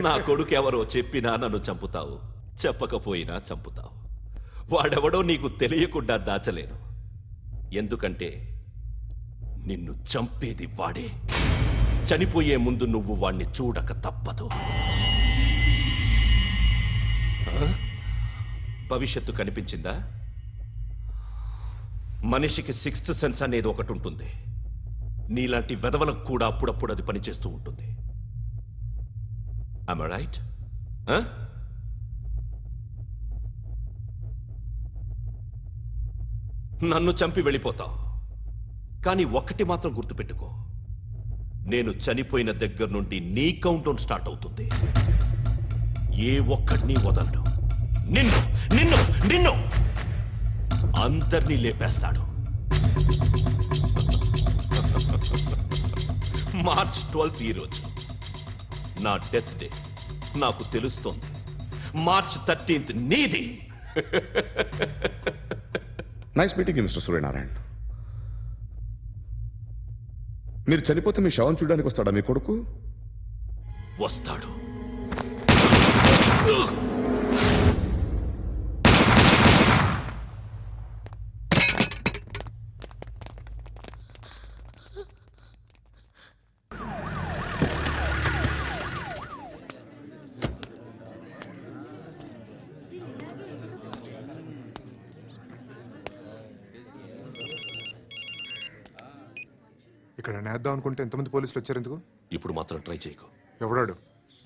నా కొడుకు ఎవరో చెప్పినా నన్ను చంపుతావు, చెప్పకపోయినా చంపుతావు. వాడెవడో నీకు తెలియకుండా దాచలేను. ఎందుకంటే నిన్ను చంపేది వాడే. చనిపోయే ముందు నువ్వు వాణ్ణి చూడక తప్పదు. భవిష్యత్తు కనిపించిందా? మనిషికి 6th సెన్స్ అనేది ఒకటి ఉంటుంది. నీలాంటి వెధవలకు కూడా అప్పుడప్పుడు అది పనిచేస్తూ ఉంటుంది. Am I right? నన్ను చంపి వెళ్ళిపోతావు. కానీ ఒక్కటి మాత్రం గుర్తుపెట్టుకో, నేను చనిపోయిన దగ్గర నుండి నీ కౌంట్ డౌన్ స్టార్ట్ అవుతుంది. ఏ ఒక్కడిని వదలడు. నిన్ను నిన్ను నిన్ను అందరినీ లేపేస్తాడు. మార్చ్ 12 ఈ రోజు నా డెత్ డే. నాకు తెలుస్తోంది. మార్చ్ 13 నీది. Nice meeting mister Suryanarayana. మీరు చనిపోతే మీ శవం చూడడానికి వస్తాడా మీ కొడుకు? వస్తాడు. ఇక్కడ నేద్దాం అనుకుంటే ఎంతమంది పోలీసులు వచ్చారు ఎందుకు? ఇప్పుడు మాత్రం ట్రై చేయకు. ఎవడాడు?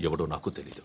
ఎవడో నాకు తెలీదు.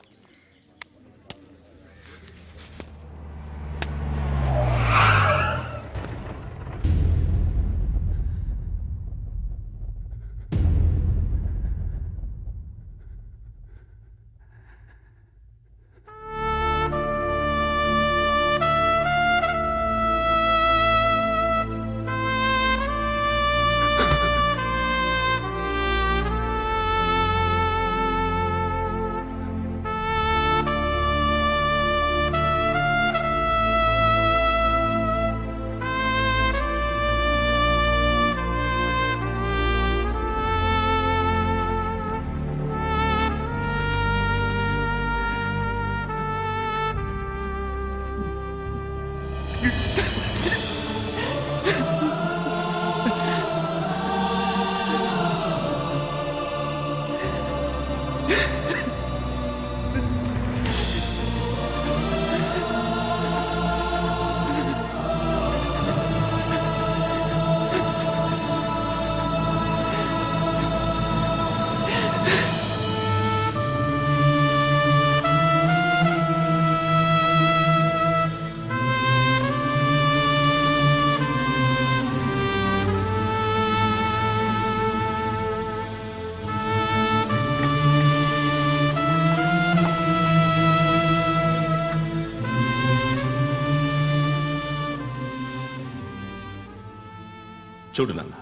చూడు నాన్న,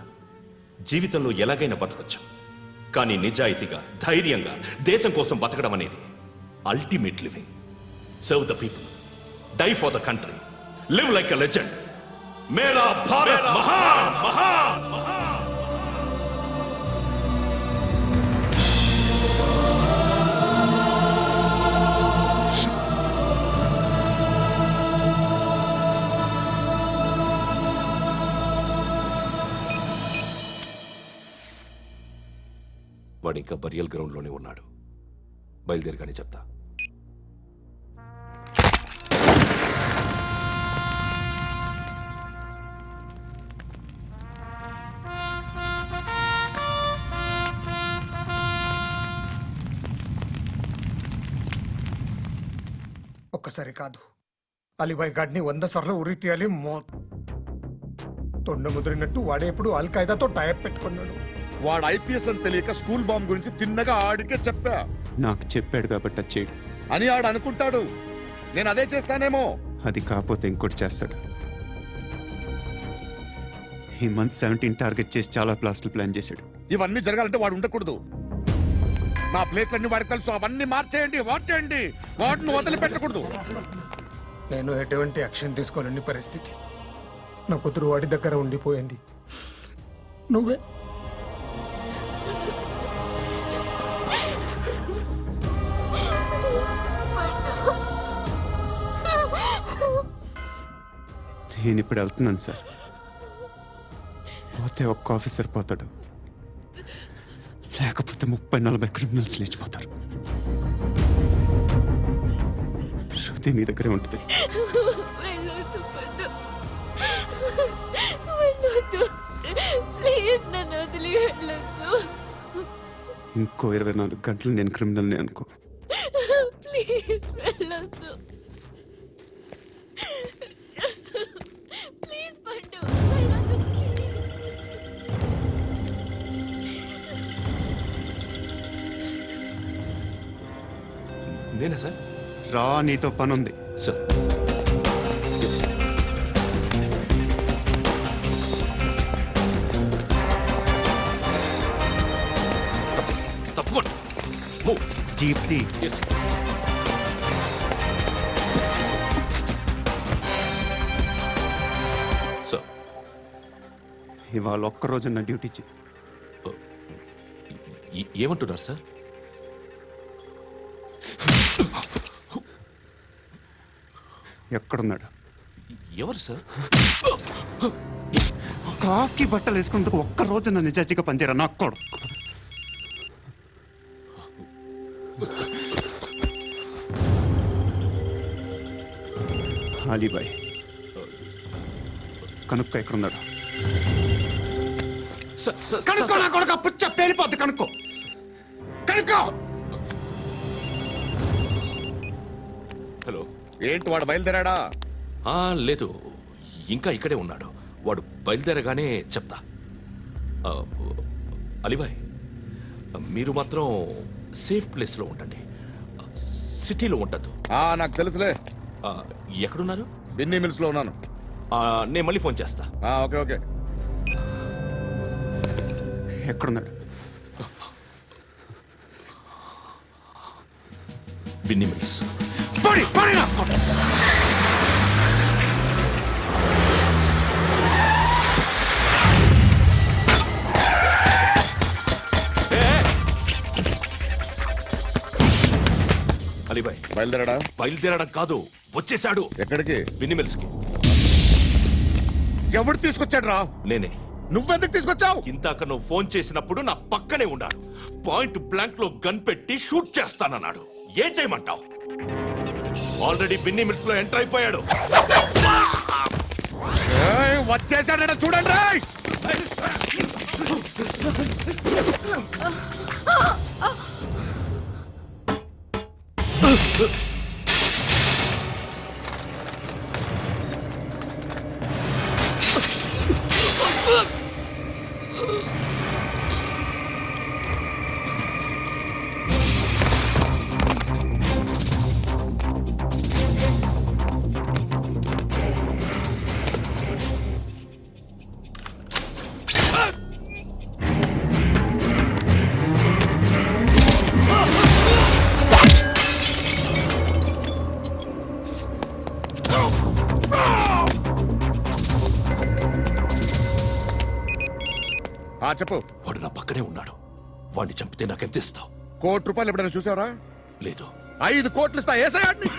జీవితంలో ఎలాగైనా బతకొచ్చు. కానీ నిజాయితీగా, ధైర్యంగా దేశం కోసం బతకడం అనేది ultimate living. Serve the people, die for the country, live like a legend. మేరా భారత్ మహాన్ మహాన్ మహాన్. వాడు ఇంకా బరియల్ గ్రౌండ్లోనే ఉన్నాడు. బయలుదేరగానే చెప్తా. ఒక్కసారి కాదు, అలీబాయ్ గాడిని 100 సార్లు ఉరి తీయాలి. తొండ ముదిరినట్టు వాడేప్పుడు అల్ ఖైదాతో టైప్ పెట్టుకున్నాడు. వాడు ఐపీఎస్ అని తెలియక స్కూల్ బాంబ్ గురించి తిన్నగా ఆడికే చెప్పా. నాకు చెప్పాడు కాబట్టి అది చేయడు. అని ఆడు అనుకుంటాడు నేను అదే చేస్తానేమో. అది కాకపోతే ఇంకోటి చేస్తాడు. ఈ మంత్ 17 టార్గెట్ చేసి చాలా ప్లాస్టులు ప్లాన్ చేశాడు. ఇవన్నీ జరగాలంటే వాడు ఉండకూడదు. నా ప్లేస్లన్నీ వాడికి తెలుసు. అవన్నీ మార్చేయండి, వాటేయండి. వాటిని వదిలిపెట్టకూడదు. నేను ఎటువంటి యాక్షన్ తీసుకోలేని పరిస్థితి. నా కూతురు వాడి దగ్గర ఉండిపోయింది. నువ్వే నేను ఇప్పుడు వెళ్తున్నాను సార్. పోతే ఒక్క ఆఫీసర్ పోతాడు, లేకపోతే 30-40 క్రిమినల్స్ లేచిపోతారు. శృతి నీ దగ్గరే ఉంటుంది. ఇంకో 24 గంటలు నేను క్రిమినల్ని అనుకో. ప్లీజ్ వెళ్ళొద్దు. ప్లీజ్ పండు వెళ్ళొద్దు. నేనా సార్? రా, నీతో పని ఉంది సార్. తప్పకుండా జీప్తి. సార్, ఇవాళ ఒక్కరోజు నా డ్యూటీ చేయి. ఏమంటున్నారు సార్? ఎక్కడున్నాడు? ఎవరు సార్? కాకి బట్టలు వేసుకున్నందుకు ఒక్కరోజు నా నిజాయితీగా పనిచేయరా నాకు కూడా. అలీబాయ్ కనుక్కో, ఎక్కడున్నాడు? కనుక్కో నా కొడుకు. పుచ్చ పేలిపోద్ది. కనుక్కో, కనుక్కో. హలో, ఏంటి వాడు బయలుదేరాడా? లేదు, ఇంకా ఇక్కడే ఉన్నాడు. వాడు బయలుదేరగానే చెప్తా. అలీబాయ్, మీరు మాత్రం సేఫ్ ప్లేస్లో ఉండండి, సిటీలో ఉండద్దు. నాకు తెలుసులే. ఎక్కడున్నారు? బిన్నీ మిల్స్ లో ఉన్నాను. నేను మళ్ళీ ఫోన్ చేస్తా. Okay okay. ఎక్కడున్నాడు? బిన్నీ మిల్స్. అలీబాయ్ బయలుదేరాడా? బయలుదేరడం కాదు, వచ్చేసాడు. ఎక్కడికి? బిన్నీ మిల్స్ కి. ఎవడు తీసుకొచ్చాడు రా? నేనే. నువ్వెందుకు తీసుకొచ్చావు? ఇందాక నువ్వు ఫోన్ చేసినప్పుడు నా పక్కనే ఉన్నాడు. పాయింట్ బ్లాంక్ లో గన్ పెట్టి షూట్ చేస్తానన్నాడు. ఏం చేయమంటావు? ఆల్రెడీ బిన్నీ మిల్స్ లో ఎంటర్ అయిపోయాడు. వచ్చేసాడ చూడండి. చెప్పు. వాడు నా పక్కనే ఉన్నాడు. వాడిని చంపితే నాకెంత ఇస్తావు? ₹1,00,00,000 ఎప్పుడైనా చూసావరా? లేదు. 5 కోట్లు ఇస్తా. ఏసయాడిని.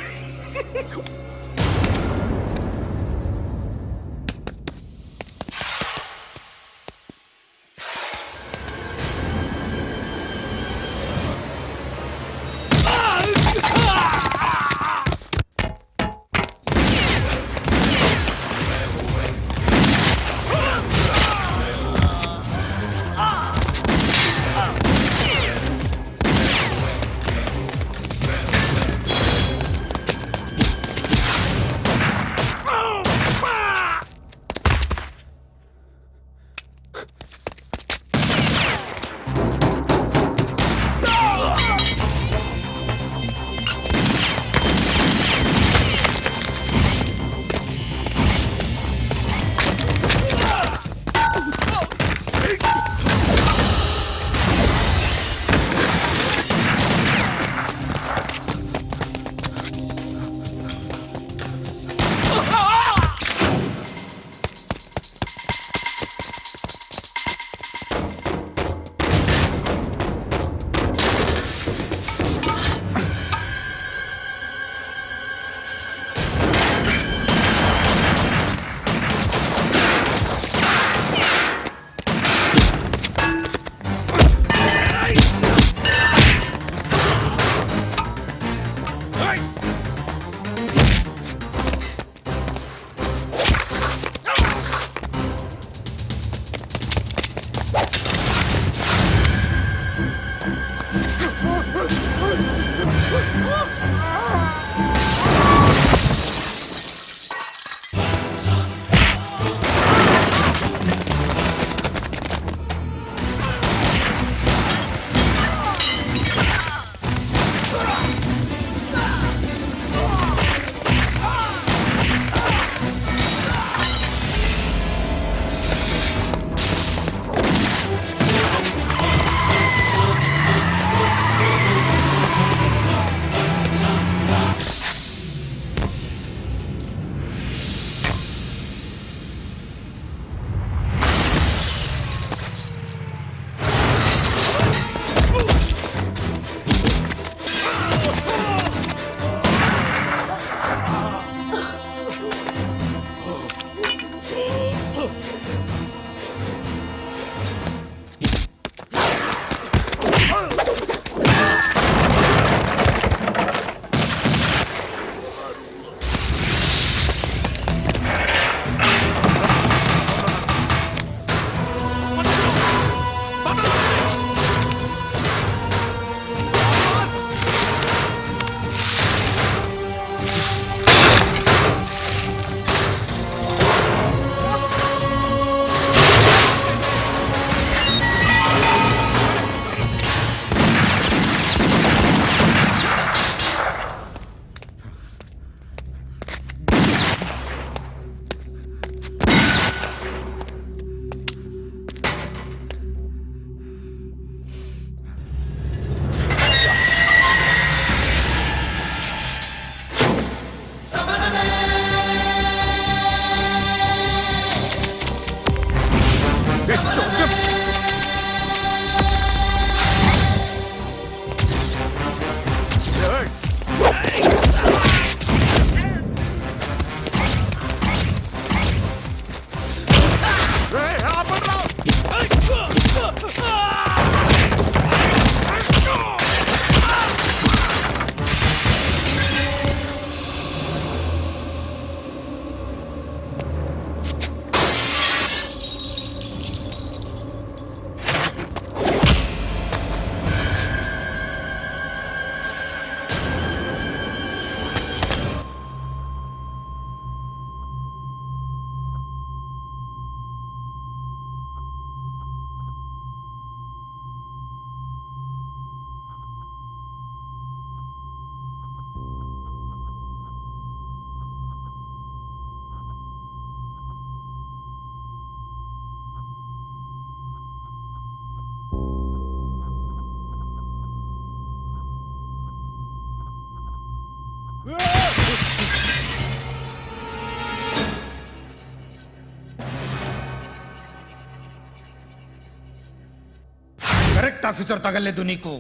కరెక్ట్ ఆఫీసర్ తగలేదు నీకు.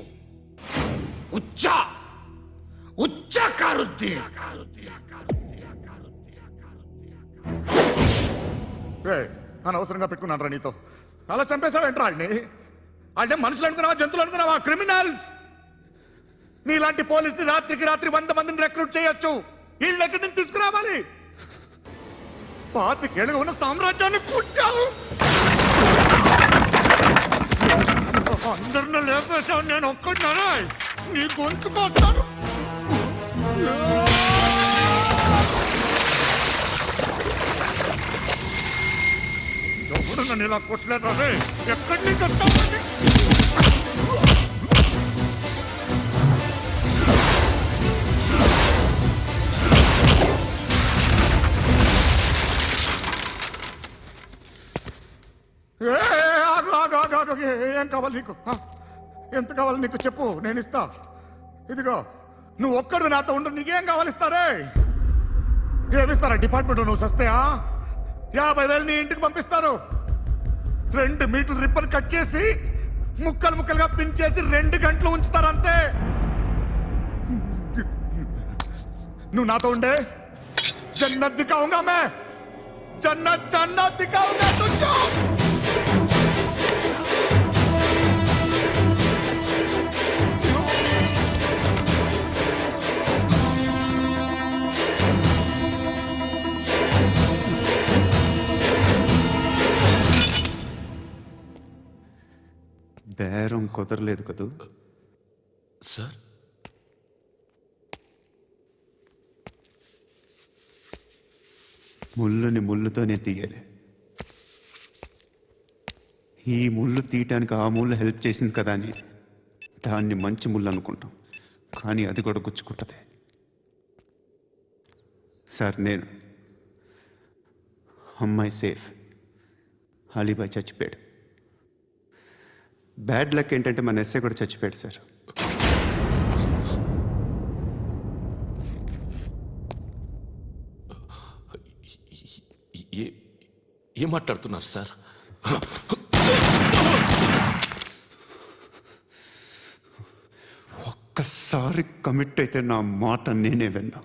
ఉచ్చ కారుద్ది. అనవసరంగా పెట్టుకున్నాను రా నీతో. అలా చంపేశావేంట్రా వాళ్ళని? వాళ్ళే మనుషులు అనుకున్నావా, జంతువులు అనుకున్నావా? క్రిమినల్స్. నీలాంటి పోలీసుని రాత్రికి రాత్రి 100 మందిని రిక్రూట్ చేయొచ్చు. వీళ్ళ దగ్గర నుంచి తీసుకురావాలి. 25 ఏళ్ళుగా ఉన్న సామ్రాజ్యాన్ని కూర్చావు. అందరిని లేపేశావు, నేను ఒక్కడినారా? నీ గొంతుకొస్తాను. ఎవడు నన్ను ఇలా కొట్టలేదా? ఎక్కడి నుంచి వస్తావు? ఏం కావాలి నీకు? ఎంత కావాలి నీకు చెప్పు, నేను ఇస్తా. ఇదిగో నువ్వు ఒక్కడు నాతో ఉండు. నీకేం కావాలి? ఇస్తారే. ఏమిస్తారా డిపార్ట్మెంట్? నువ్వు చస్తేయా 50,000 నీ ఇంటికి పంపిస్తారు. 2 మీటర్లు రిబ్బన్ కట్ చేసి ముక్కలు ముక్కలుగా పిన్ చేసి 2 గంటలు ఉంచుతారు అంతే. నువ్వు నాతో ఉండే జన్నత్ దిఖాऊंगा मैं. జన్నత్ జన్నత్ దిఖాऊंगा तुझको. బేరం కుదరలేదు కదూ సార్? ముళ్ళుని ముళ్ళుతోనే తీయాలి. ఈ ముళ్ళు తీయటానికి ఆ ముళ్ళు హెల్ప్ చేసింది కదా అని దాన్ని మంచి ముళ్ళు అనుకుంటాం, కానీ అది కూడా గుచ్చుకుంటుంది. సార్, నేను అమ్మాయి సేఫ్, అలీబాయ్ చచ్చిపోయాడు. బ్యాడ్ లక్ ఏంటంటే మన ఎస్ఐ కూడా చచ్చిపోయాడు సార్. ఏం మాట్లాడుతున్నారు సార్? ఒక్కసారి కమిట్ అయితే నా మాట నేనే విన్నా.